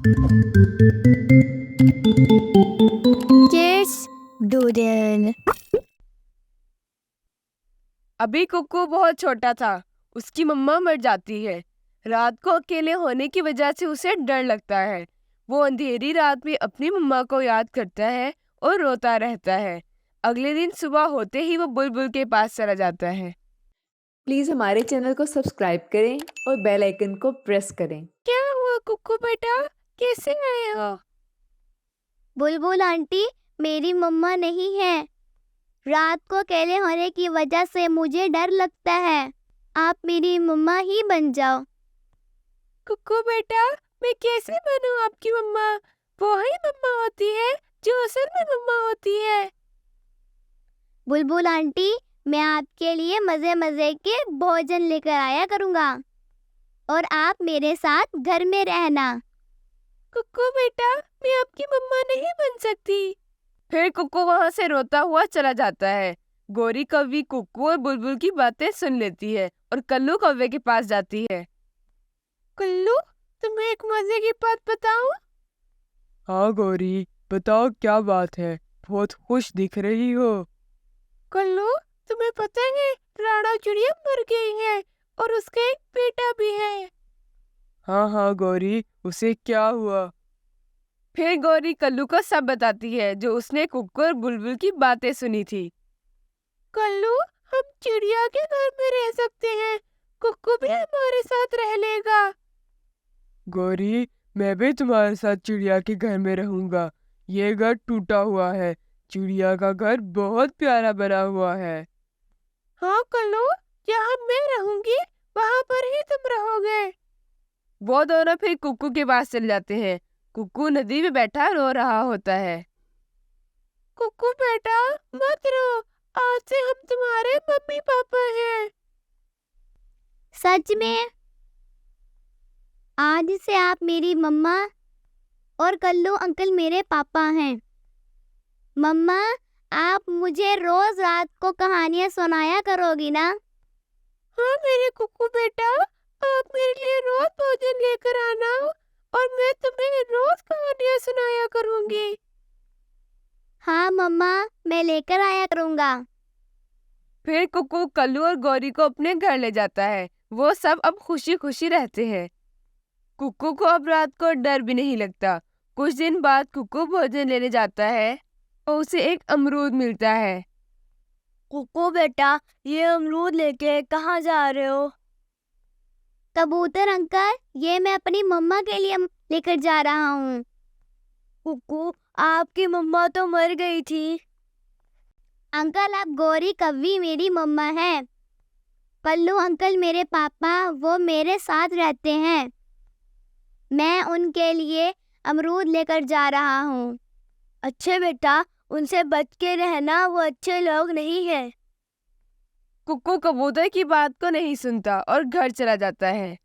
Cheers, doodle. अभी कुक्कू बहुत छोटा था। उसकी मम्मा मर जाती है। रात को अकेले होने की वजह से उसे डर लगता है। वो अंधेरी रात में अपनी मम्मा को याद करता है और रोता रहता है। अगले दिन सुबह होते ही वो बुलबुल के पास चला जाता है। प्लीज़ हमारे चैनल को सब्सक्राइब करें और बेल आइकन को प्रेस करें। क्या हुआ कुक्कू बेटा, कैसे आए हो? बुलबुल आंटी, मेरी मम्मा नहीं है। रात को अकेले होने की वजह से मुझे डर लगता है। आप मेरी मम्मा ही बन जाओ। कुक्कू बेटा, मैं कैसे बनूं आपकी मम्मा? वो ही मम्मा होती है जो असल में मम्मा होती है। बुलबुल आंटी, मैं आपके लिए मजे मजे के भोजन लेकर आया करूँगा और आप मेरे साथ घर में रहना। कुक्कू बेटा, मैं आपकी मम्मा नहीं बन सकती। फिर कुक्कू वहां से रोता हुआ चला जाता है। गोरी कौवी कुक्कू और बुलबुल की बातें सुन लेती है और कल्लू कौवे के पास जाती है। कल्लू, तुम्हें एक मजे की बात बताऊं? हाँ गौरी, बताओ क्या बात है, बहुत खुश दिख रही हो। कल्लू, तुम्हें पता है राणा चिड़िया मर गई है और उसका एक बेटा भी है। हाँ हाँ गौरी, उसे क्या हुआ? फिर गौरी कल्लू को सब बताती है जो उसने कुक्कू और बुलबुल की बातें सुनी थी। कल्लू, हम चिड़िया के घर में रह सकते हैं। कुक्कू भी हमारे साथ रह लेगा। गौरी, मैं भी तुम्हारे साथ चिड़िया के घर में रहूंगा। ये घर टूटा हुआ है। चिड़िया का घर बहुत प्यारा बना हुआ है। हाँ कल्लू, जहाँ मैं रहूंगी वहाँ पर ही तुम रहोगे। वो दोनों फिर कुक्कू के पास चले जाते हैं। कुक्कू नदी में बैठा रो रहा होता है। कुक्कू बेटा, मत रो। आज से हम तुम्हारे मम्मी पापा हैं। सच में? आज से आप मेरी मम्मा और कल्लू अंकल मेरे पापा हैं। मम्मा, आप मुझे रोज रात को कहानियाँ सुनाया करोगी ना? हाँ मेरे कुक्कू बेटा, आप मेरे लिए रोज भोजन लेकर आना और मैं तुम्हें रोज कहानियाँ सुनाया करूंगी। हाँ मम्मा, मैं लेकर आया करूँगा। फिर कुक्कू कल्लू और गौरी को अपने घर ले जाता है। वो सब अब खुशी खुशी रहते हैं। कुक्कू को अब रात को डर भी नहीं लगता। कुछ दिन बाद कुक्कू भोजन लेने जाता है और उसे एक अमरूद मिलता है। कुक्कू बेटा, ये अमरूद लेके कहाँ जा रहे हो? कबूतर अंकल, ये मैं अपनी मम्मा के लिए लेकर जा रहा हूँ। कुक्कू, आपकी मम्मा तो मर गई थी। अंकल, आप गौरी कव्वी मेरी मम्मा है। कल्लू अंकल मेरे पापा, वो मेरे साथ रहते हैं। मैं उनके लिए अमरूद लेकर जा रहा हूँ। अच्छे बेटा, उनसे बच के रहना, वो अच्छे लोग नहीं है। कुक्कू कबूतर की बात को नहीं सुनता और घर चला जाता है।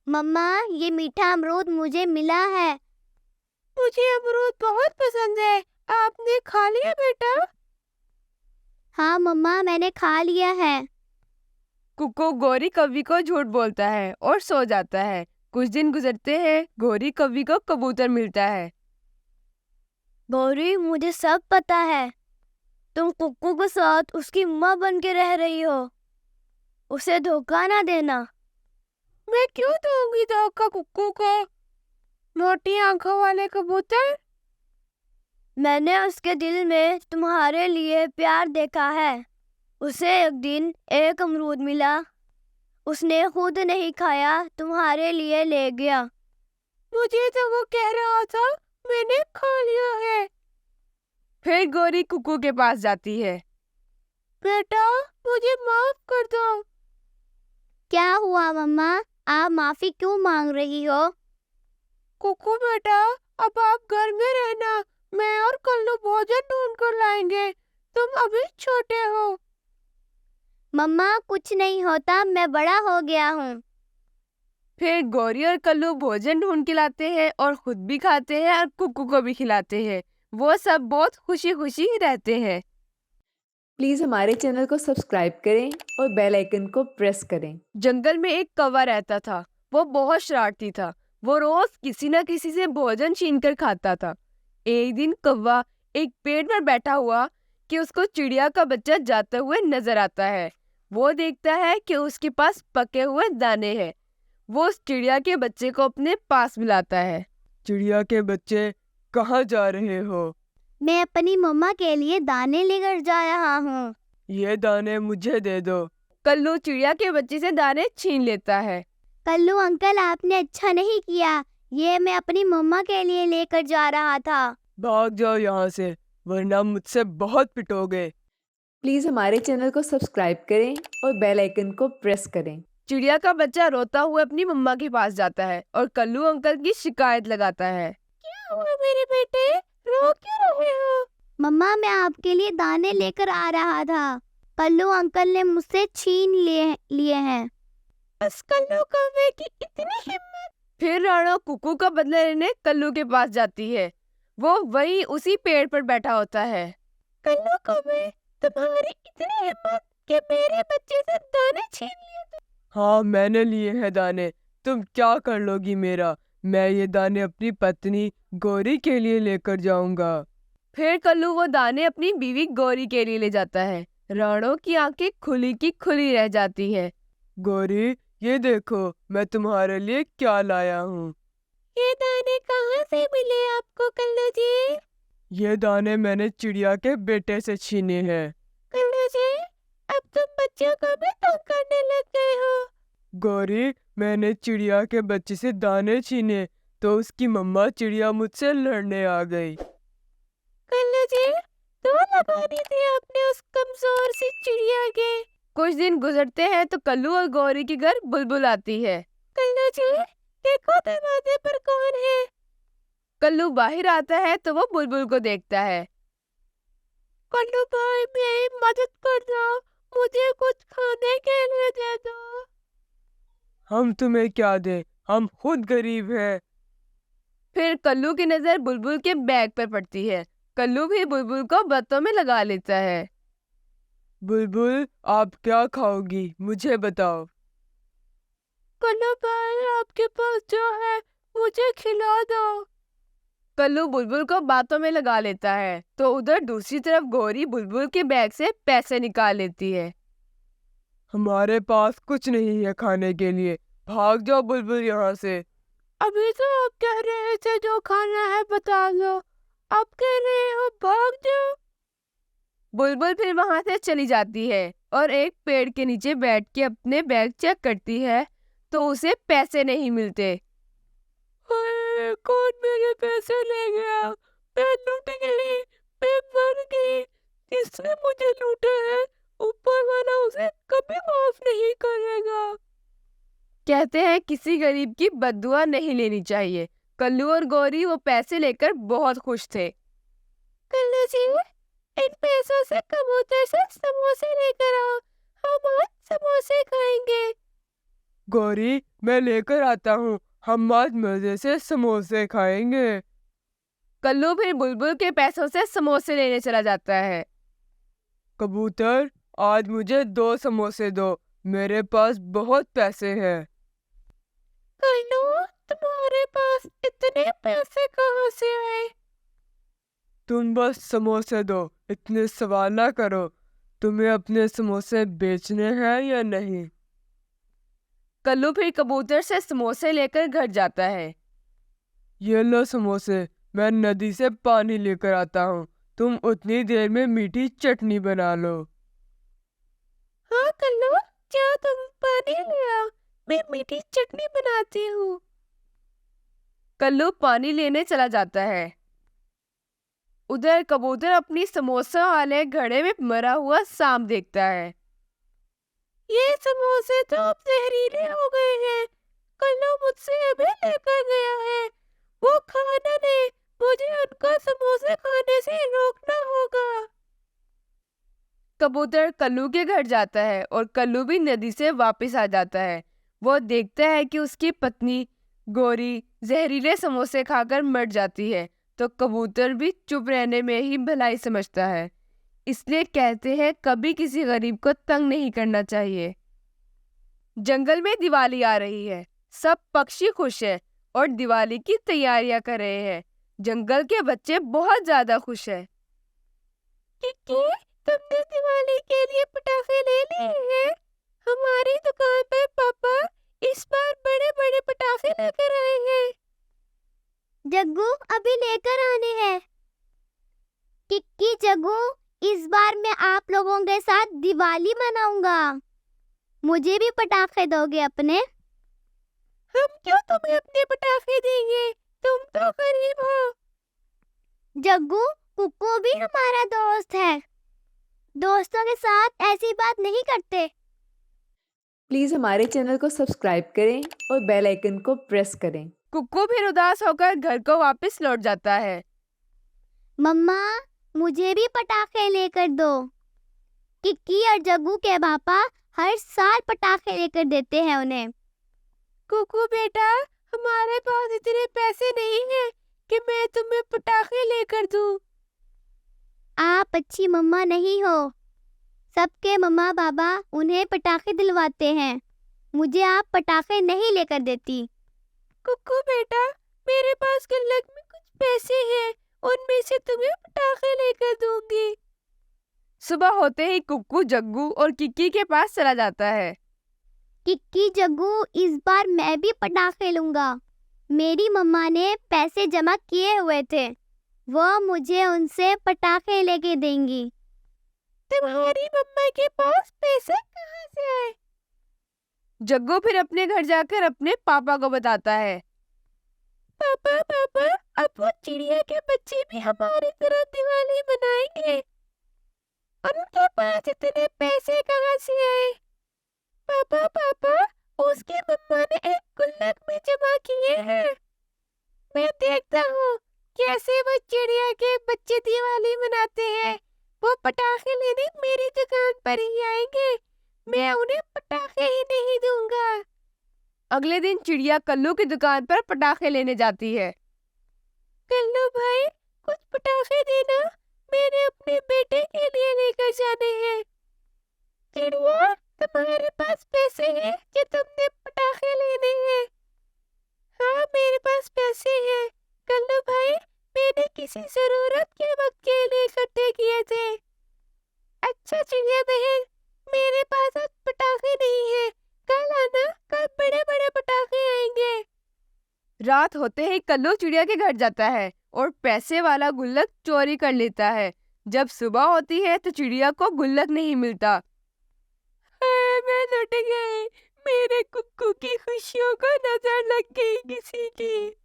मम्मा, ये मीठा अमरूद मुझे मिला है। मुझे अमरूद बहुत पसंद है। आपने खा लिया बेटा? हाँ मम्मा, मैंने खा लिया है। कुक्कू गौरी कव्वी को झूठ बोलता है और सो जाता है। कुछ दिन गुजरते हैं। गौरी कव्वी को कबूतर मिलता है। गौरी, मुझे सब पता है। तुम कुक्कू के साथ उसकी माँ बन के रह रही हो। उसे धोखा ना देना। मैं क्यों दूंगी धोखा कुक्कू को? मोटी आंखों वाले कबूतर। मैंने उसके दिल में तुम्हारे लिए प्यार देखा है। उसे एक दिन एक अमरूद मिला। उसने खुद नहीं खाया, तुम्हारे लिए ले गया। मुझे तो वो कह रहा था मैंने खा लिया है। फिर गौरी कुक्कू के पास जाती है। बेटा, मुझे माफ कर दो। क्या हुआ मम्मा? आप माफी क्यों मांग रही हो? कुक्कू बेटा, अब आप घर में रहना। मैं और कल्लू भोजन ढूंढ कर लाएंगे। तुम अभी छोटे हो। मम्मा, कुछ नहीं होता, मैं बड़ा हो गया हूँ। फिर गौरी और कल्लू भोजन ढूंढ के लाते हैं और खुद भी खाते हैं और कुक्कू को भी खिलाते हैं। वो सब बहुत खुशी खुशी रहते हैं। प्लीज़ हमारे चैनल को सब्सक्राइब करें और बेल आइकन को प्रेस करें। जंगल में एक कौवा रहता था। वो बहुत शरारती था। वो रोज किसी न किसी से भोजन छीन कर खाता था। एक दिन कौवा एक पेड़ पर बैठा हुआ कि उसको चिड़िया का बच्चा जाते हुए नजर आता है। वो देखता है कि उसके पास पके हुए दाने हैं। वो उस चिड़िया के बच्चे को अपने पास बुलाता है। चिड़िया के बच्चे, कहाँ जा रहे हो? मैं अपनी मम्मा के लिए दाने लेकर जा रहा हूँ। ये दाने मुझे दे दो। कल्लू चिड़िया के बच्चे से दाने छीन लेता है। कल्लू अंकल, आपने अच्छा नहीं किया। ये मैं अपनी मम्मा के लिए लेकर जा रहा था। भाग जाओ यहाँ से, वरना मुझसे बहुत पिटोगे। प्लीज़ हमारे चैनल को सब्सक्राइब करें और बेल आइकन को प्रेस करें। चिड़िया का बच्चा रोता हुआ अपनी मम्मा के पास जाता है और कल्लू अंकल की शिकायत लगाता है। क्या हुआ मेरे बेटे, रो क्यों रहे हो? मम्मा, मैं आपके लिए दाने लेकर आ रहा था। कल्लू अंकल ने मुझसे छीन लिए हैं। बस कल्लू कौवे की इतनी हिम्मत। फिर राणा कुकू का बदला लेने कल्लू के पास जाती है। वो वहीं उसी पेड़ पर बैठा होता है। कल्लू कौवे, तुम्हारी इतनी हिम्मत कि मेरे बच्चे से दाने छीन लिए। हाँ, मैंने लिए हैं दाने। तुम क्या कर लोगी मेरा? मैं ये दाने अपनी पत्नी गौरी के लिए लेकर जाऊंगा। फिर कल्लू वो दाने अपनी बीवी गौरी के लिए ले जाता है। राणो की आंखें खुली की खुली रह जाती है। गौरी, ये देखो मैं तुम्हारे लिए क्या लाया हूँ। ये दाने कहाँ से मिले आपको कल्लू जी? ये दाने मैंने चिड़िया के बेटे से छीने हैं। कल्लू जी, अब तुम बच्चों को भी तंग करने लग गए हो। गौरी, मैंने चिड़िया के बच्चे से दाने छीने तो उसकी मम्मा चिड़िया मुझसे लड़ने आ गई। कल्लू जी, तो लगानी थी आपने उस कमजोर सी चिड़िया के। कुछ दिन गुजरते हैं तो कल्लू और गौरी के घर बुलबुल आती है। कल्लू जी, देखो दरवाजे पर कौन है? कल्लू बाहर आता है तो वो बुलबुल को देखता है। कल्लू भाई, मेरी मदद कर दो, मुझे कुछ खाने के लिए दे दो। हम तुम्हें क्या दें, हम खुद गरीब हैं। फिर कल्लू की नजर बुलबुल के बैग पर पड़ती है। कल्लू भी बुलबुल को बातों में लगा लेता है। बुलबुल, आप क्या खाओगी, मुझे बताओ। कल्लू भाई, आपके पास जो है मुझे खिला दो। कल्लू बुलबुल को बातों में लगा लेता है तो उधर दूसरी तरफ गौरी बुलबुल के बैग से पैसे निकाल लेती है। हमारे पास कुछ नहीं है खाने के लिए, भाग जाओ बुलबुल यहाँ से। अभी तो आप कह रहे थे जो खाना है बता दो, आप कह रहे हो भाग जाओ। बुलबुल फिर वहां से चली जाती है और एक पेड़ के नीचे बैठ के अपने बैग चेक करती है तो उसे पैसे नहीं मिलते। हाय, कौन मेरे पैसे ले गया? मैं लूट गई, मैं मर गई। जिसने मुझे लूटा है, ऊपर वाला उसे कभी माफ नहीं करेगा। कहते हैं किसी गरीब की बद्दुआ नहीं लेनी चाहिए। कल्लू और गौरी वो पैसे लेकर बहुत खुश थे। कल्लू जी, इन पैसों से कबूतर से समोसे लेकर आओ, हम आज समोसे खाएंगे। गौरी, मैं लेकर आता हूँ, हम आज मजे से समोसे खाएंगे। कल्लू फिर बुलबुल के पैसों से समोसे लेने चला जाता है। कबूतर, आज मुझे 2 समोसे दो, मेरे पास बहुत पैसे हैं। कल्लू, तुम्हारे पास इतने पैसे कहाँ से आए? तुम बस समोसे दो, इतने सवाल ना करो। तुम्हें अपने समोसे बेचने हैं या नहीं? कल्लू फिर कबूतर से समोसे लेकर घर जाता है। ये लो समोसे, मैं नदी से पानी लेकर आता हूँ, तुम उतनी देर में मीठी चटनी बना लो। हाँ कल्लू, जाओ तुम पानी ले आओ, मैं मीठी चटनी बनाती हूँ। कल्लू पानी लेने चला जाता है। उधर कबूतर अपनी समोसा वाले घड़े में मरा हुआ सांप देखता है। ये समोसे तो अब जहरीले हो गए हैं। कल्लू मुझसे अभी लेकर गया है, वो खाना नहीं, मुझे उनका समोसे खाने से रोकना होगा। कबूतर कल्लू के घर जाता है और कल्लू भी नदी से वापस आ जाता है। वो देखता है कि उसकी पत्नी गौरी जहरीले समोसे खाकर मर जाती है तो कबूतर भी चुप रहने में ही भलाई समझता है। इसलिए कहते हैं कभी किसी गरीब को तंग नहीं करना चाहिए। जंगल में दिवाली आ रही है, सब पक्षी खुश है और दिवाली की तैयारियां कर रहे हैं। जंगल के बच्चे बहुत ज्यादा खुश हैं। किक्की, तुमने दिवाली के लिए पटाखे ले लिए हैं? हमारी दुकान पर पापा इस बार बड़े बड़े पटाखे लेकर आए हैं। जग्गू अभी लेकर आने हैं। किक्की जग्गू, इस बार मैं आप लोगों के साथ दिवाली मनाऊंगा। मुझे भी पटाखे दोगे अपने? हम क्यों तुम्हें अपने पटाखे देंगे? तुम तो गरीब हो। जग्गू, कुक्कू भी हमारा दोस्त है। दोस्तों के साथ ऐसी बात नहीं करते। प्लीज़ हमारे चैनल को सब्सक्राइब करें और बेल आइकन को प्रेस करें। कुक्कू फिर उदास होकर घर को वापस लौट जाता है। मम्मा, मुझे भी पटाखे लेकर दो। किक्की और जग्गू के पापा हर साल पटाखे लेकर देते हैं उन्हें। कुक्कू बेटा, हमारे पास इतने पैसे नहीं हैं कि मैं तुम्हें पटाखे लेकर दूं। आप अच्छी मम्मा नहीं हो। सबके मम्मा पापा उन्हें पटाखे दिलवाते हैं। मुझे आप पटाखे नहीं लेकर देती। कुक्कू बेटा, मेरे पास गुल्लक में कुछ पैसे हैं, उनमें से तुम्हें पटाखे लेकर दूंगी। सुबह होते ही कुक्कू जग्गू और किक्की के पास चला जाता है। किक्की जग्गू, इस बार मैं भी पटाखे लूंगा। मेरी मम्मा ने पैसे जमा किए हुए थे, वो मुझे उनसे पटाखे लेके देंगी। तुम्हारी मम्मा के पास पैसे कहाँ से आए? जग्गू फिर अपने घर जाकर अपने पापा को बताता है। पापा पापा, अब वो चिड़िया के बच्चे भी हमारी तरह दिवाली मनाएंगे। उनके पास इतने पैसे कहाँ से आए? पापा पापा, उसके मम्मा ने एक गुल्लक में जमा किए हैं। मैं देखता हूँ कैसे वो चिड़िया के बच्चे दिवाली मनाते हैं। वो पटाखे लेने मेरी दुकान पर ही आएंगे। मैं उन्हें पटाखे ही नहीं दूंगा। अगले दिन चिड़िया कल्लू की दुकान पर पटाखे लेने जाती है। कल्लू भाई, कुछ पटाखे देना, मैंने अपने बेटे के लिए लेकर जाने हैं। चिड़िया, तुम्हारे पास पैसे हैं कि तुमने पटाखे लेने हैं? हाँ, मेरे पास पैसे हैं। कल्लू भाई, मैंने किसी जरूरत के वक्त के लिए इकट्ठे किए थे। अच्छा चिड़िया बहन, मेरे पास आज पटाखे नहीं है। कल आना, कल बड़े बड़े पटाखे आएंगे। रात होते ही कल्लू चिड़िया के घर जाता है और पैसे वाला गुल्लक चोरी कर लेता है। जब सुबह होती है तो चिड़िया को गुल्लक नहीं मिलता। मैं लुट गई। मेरे कुक्कू की खुशियों को नजर लग गई किसी की।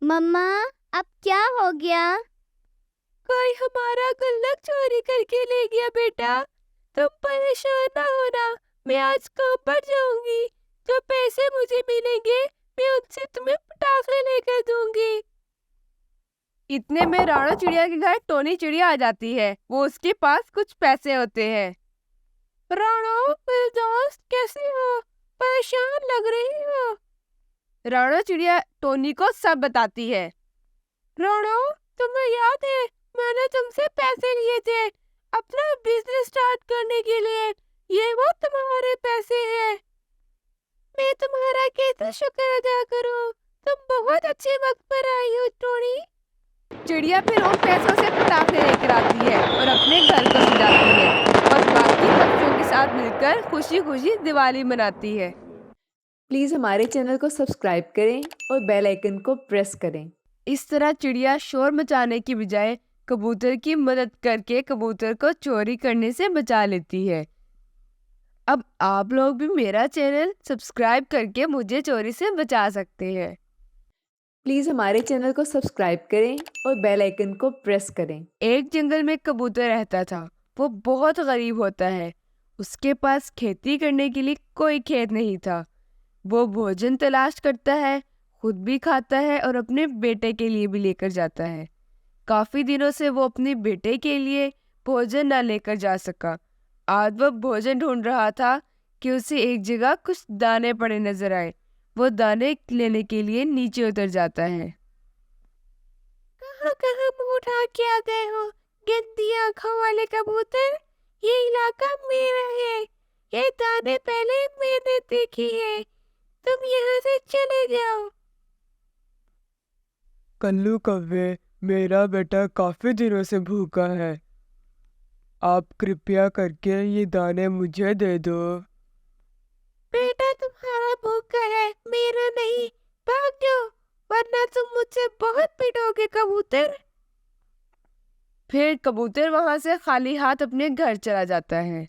मम्मा, अब क्या हो गया? कोई हमारा गुल्लक चोरी करके ले गया बेटा। तुम परेशान ना होना, मैं आज काम पर जाऊंगी। जो पैसे मुझे मिलेंगे मैं उनसे तुम्हें पटाखे लेकर दूंगी। इतने में राणा चिड़िया के घर टोनी चिड़िया आ जाती है। वो उसके पास कुछ पैसे होते हैं। राणा, मेरे दोस्त, कैसे हो? परेशान लग रही हो। राणा चिड़िया टोनी को सब बताती है। राणा, तुम्हें याद है मैंने तुमसे पैसे लिए थे अपना बिजनेस स्टार्ट करने के लिए। ये वो तुम्हारे पैसे हैं। मैं तुम्हारा कैसे शुक्र अदा करूं? तुम बहुत अच्छे वक्त पर आई हो टोनी। चिड़िया फिर उन पैसों से पटाखे लेकर आती है और अपने घर को सजाती है और बाकी बच्चों के साथ मिलकर खुशी खुशी दिवाली मनाती है। प्लीज़ हमारे चैनल को सब्सक्राइब करें और बेल आइकन को प्रेस करें। इस तरह चिड़िया शोर मचाने की बजाय कबूतर की मदद करके कबूतर को चोरी करने से बचा लेती है। अब आप लोग भी मेरा चैनल सब्सक्राइब करके मुझे चोरी से बचा सकते हैं। प्लीज़ हमारे चैनल को सब्सक्राइब करें और बेल आइकन को प्रेस करें। एक जंगल में कबूतर रहता था। वो बहुत गरीब होता है। उसके पास खेती करने के लिए कोई खेत नहीं था। वो भोजन तलाश करता है, खुद भी खाता है और अपने बेटे के लिए भी लेकर जाता है। काफी दिनों से वो अपने बेटे के लिए भोजन न लेकर जा सका। आज वो भोजन ढूंढ रहा था कि उसे एक जगह कुछ दाने पड़े नजर आए। वो दाने लेने के लिए नीचे उतर जाता है। कहाँ कहाँ मुँह उठा के आ गए हो, गंदी आँखों वाले कबूतर? ये इलाका मेरा है। ये दाने पहले मैंने देखी है। तुम यहाँ से चले जाओ। कल्लू कव्वे, मेरा बेटा काफी दिनों से भूखा है। आप कृपया करके ये दाने मुझे दे दो। बेटा तुम्हारा भूखा है, मेरा नहीं। भाग जाओ, वरना तुम मुझसे बहुत पिटोगे कबूतर। फिर कबूतर वहां से खाली हाथ अपने घर चला जाता है।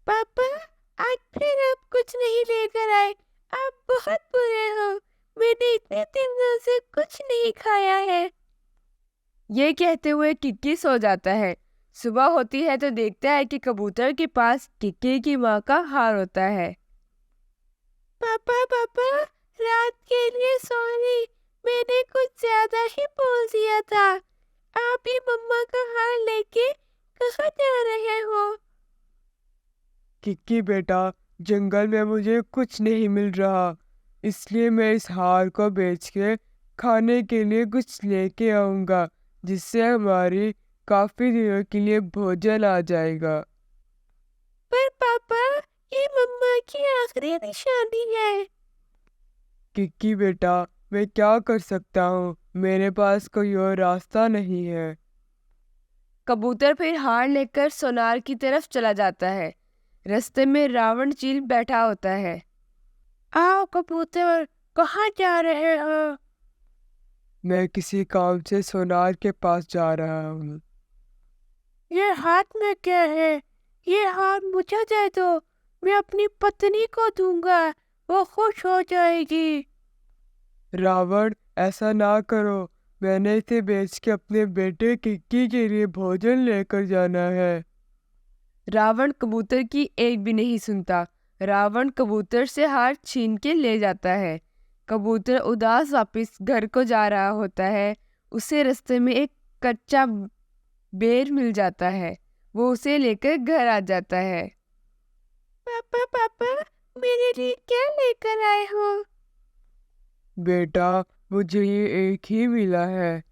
पापा, आज फिर आप कुछ नहीं लेकर आए। आप बहुत बुरे हो। मैंने इतने दिनों से कुछ नहीं खाया है। ये कहते हुए किक्की सो जाता है। सुबह होती है तो देखता है कि कबूतर के पास किक्की की माँ का हार होता है। पापा पापा, रात के लिए सॉरी, मैंने कुछ ज्यादा ही बोल दिया था। आप ही मम्मा का हार लेके कहाँ जा रहे हो? किक्की बेटा, जंगल में मुझे कुछ नहीं मिल रहा, इसलिए मैं इस हार को बेच के खाने के लिए कुछ लेके आऊंगा, जिससे हमारी काफी दिनों के लिए भोजन आ जाएगा। पर पापा, ये मम्मा की आखिरी निशानी है। किक्की बेटा, मैं क्या कर सकता हूँ, मेरे पास कोई और रास्ता नहीं है। कबूतर फिर हार लेकर सोनार की तरफ चला जाता है। रास्ते में रावण चील बैठा होता है। आओ कबूतर, कहाँ जा रहे हो? मैं किसी काम से सोनार के पास जा रहा हूँ। ये हाथ में क्या है? ये हार मुझे दे दो, मैं अपनी पत्नी को दूंगा, वो खुश हो जाएगी। रावण, ऐसा ना करो, मैंने इसे बेच के अपने बेटे किक्की के लिए भोजन लेकर जाना है। रावण कबूतर की एक भी नहीं सुनता। रावण कबूतर से हार छीन के ले जाता है। कबूतर उदास वापस घर को जा रहा होता है। उसे रास्ते में एक कच्चा बेर मिल जाता है। वो उसे लेकर घर आ जाता है। पापा पापा, मेरे लिए क्या लेकर आए हो? बेटा, मुझे ये एक ही मिला है।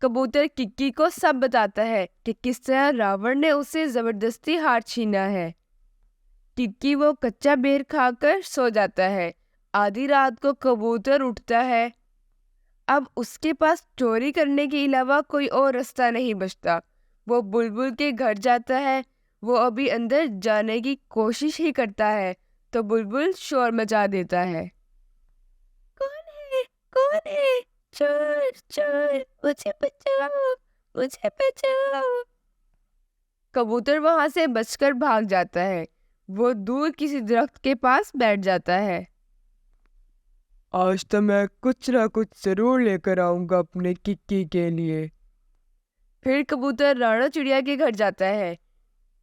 कबूतर किक्की को सब बताता है कि किस तरह रावण ने उसे जबरदस्ती हार छीना है। किक्की वो कच्चा बेर खाकर सो जाता है। आधी रात को कबूतर उठता है। अब उसके पास चोरी करने के अलावा कोई और रास्ता नहीं बचता। वो बुलबुल के घर जाता है। वो अभी अंदर जाने की कोशिश ही करता है तो बुलबुल शोर मचा देता है। कौन है? कौन है? चोर चोर, मुझे बचाओ, मुझे बचाओ। कबूतर वहां से बचकर भाग जाता है। वो दूर किसी दरख्त के पास बैठ जाता है। आज तो मैं कुछ ना कुछ जरूर लेकर आऊंगा अपने किक्की के लिए। फिर कबूतर राणा चिड़िया के घर जाता है।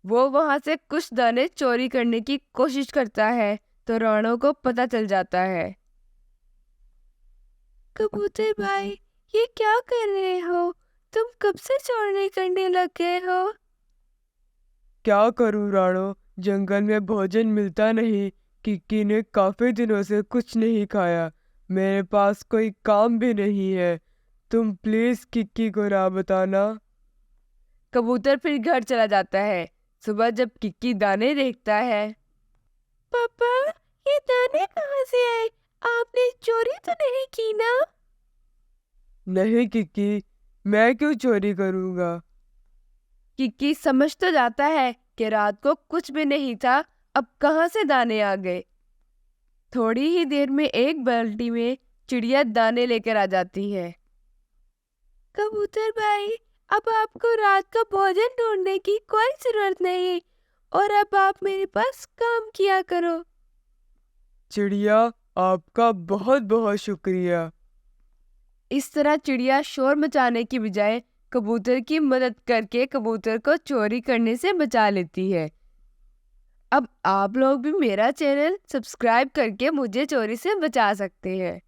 वो वहां से कुछ दाने चोरी करने की कोशिश करता है तो राणा को पता चल जाता है। कबूतर भाई, ये क्या कर रहे हो? तुम कब से चोरी करने लग गए हो? क्या करूं राणो, जंगल में भोजन मिलता नहीं। किक्की ने काफी दिनों से कुछ नहीं खाया। मेरे पास कोई काम भी नहीं है। तुम प्लीज किक्की को ना बताना। कबूतर फिर घर चला जाता है। सुबह जब किक्की दाने देखता है। पापा, ये दाने कहाँ से आए? आपने चोरी तो नहीं की ना? नहीं किक्की, मैं क्यों चोरी करूंगा। किक्की समझ तो जाता है कि रात को कुछ भी नहीं था, अब कहाँ से दाने आ गए। थोड़ी ही देर में एक बाल्टी में चिड़िया दाने लेकर आ जाती है। कबूतर भाई, अब आपको रात का भोजन ढूंढने की कोई जरूरत नहीं और अब आप मेरे पास काम किया करो। चिड़िया, आपका बहुत बहुत शुक्रिया। इस तरह चिड़िया शोर मचाने की बजाय कबूतर की मदद करके कबूतर को चोरी करने से बचा लेती है। अब आप लोग भी मेरा चैनल सब्सक्राइब करके मुझे चोरी से बचा सकते हैं।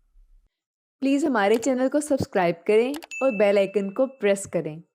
प्लीज़ हमारे चैनल को सब्सक्राइब करें और बेल आइकन को प्रेस करें।